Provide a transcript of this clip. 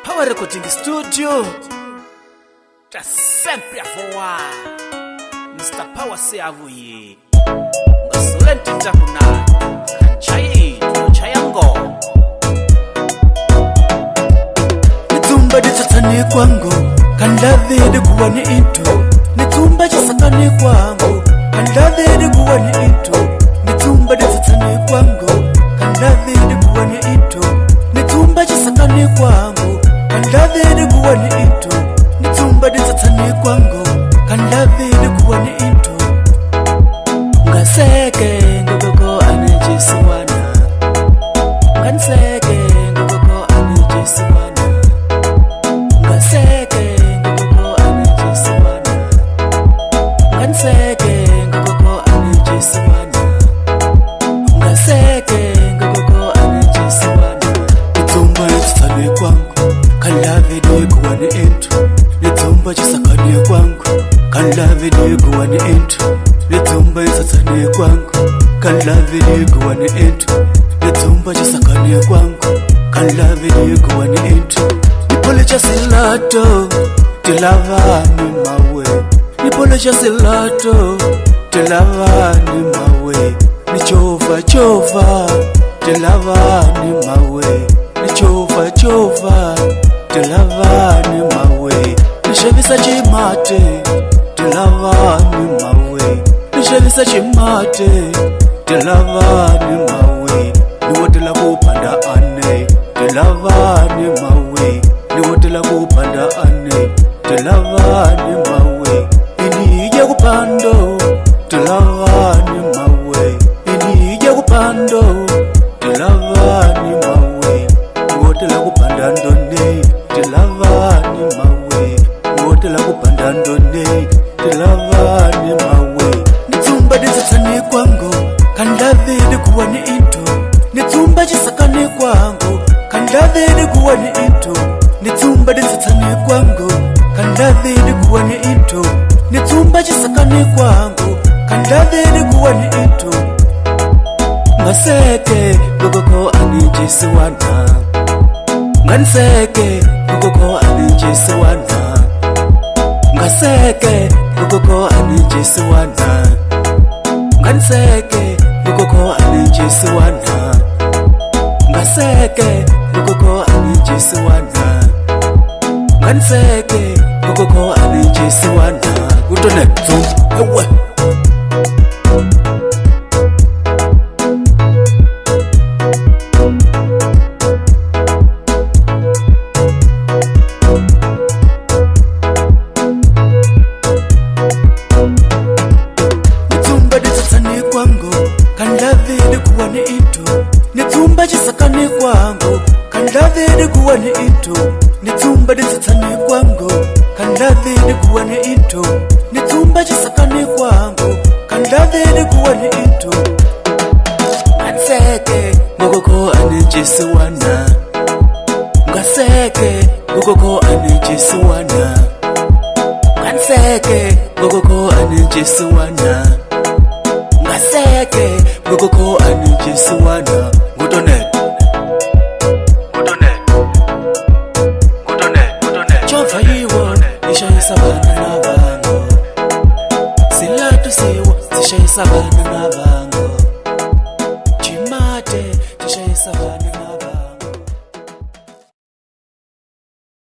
Power Recording Studio. Tá sempre a voar. Mr. Power Seavuye. Ngasolenti takuna. Kanchai, chayango. Nitumba ditsatani kwangu. Kandavide kuwa ni into. Nitumba jisakani kwangu. Kandavide kuwa ni into. Nitumba ditsatani kwangu. Kandavide kuwa ni into. Nitumba jisakani kwangu. Kandavide kuwa ni into. Nitumba ditsatani kwangu. Kandavide kuwa ni into. Ngaseke ngokoko anejisiwana. Nganseke ngokoko anejisiwana. Ngaseke ngokoko anejisiwana. Nganseke ngokoko anejisiwana. Ngaseke ngokoko anejisiwana. Nitumba ditsatani kwangu. Kandavide kuwa ni into. Nitumba jisakani kwangu. Kandavide kuwa ni into. Nitumba ditsatani kwangu. Kandavide kuwa ni into. Nitumba jisakani kwangu. Kandavide kuwa ni into. Nipole chasilato tilavani mawe. Nipole chasilato tilavani mawe. Nichova chova tilavani mawe. Nichova chova tilavani mawe. Nishavisa chimate tilavani mawe. Nishavisa chimate tilavani mawe. Niwotela kupanda ane tilavani mawe. Niwotela kupanda ane tilavani mawe. Inija kupando tilavani mawe. Inija kupando tilavani mawe. Niwotela kupanda ndone tilavani mawe. Niwotela kupanda ndone tilavani mawe. Nitumba ditsatani kwangu. Kandavide kuwa ni into. Nitumba jisakani kwangu. Kandavide kuwa ni into. Nitumba ditsatani kwangu. Kandavide kuwa ni into. Nitumba jisakani kwangu. Kandavide kuwa ni into. Ngaseke ngokoko anejisiwana. Nganseke ngokoko anejisiwana. Ngaseke ngokoko anejisiwana. Nganseke ngokoko anejisiwana. Ngaseke ngokoko anejisiwana. Nganseke ngokoko anejisiwana. Kutonetso ewe. Nitumba ditsatani kwangu. Kandavide kuwa ni into. Nitumba jisakani kwangu. Kandavide kuwa ni into. Nitumba ditsatani kwangu. Kandavide kuwa ni into. Nitumba jisakani kwangu. Kandavide kuwa ni into. Ngaseke ngokoko anejisiwana. Ngaseke ngokoko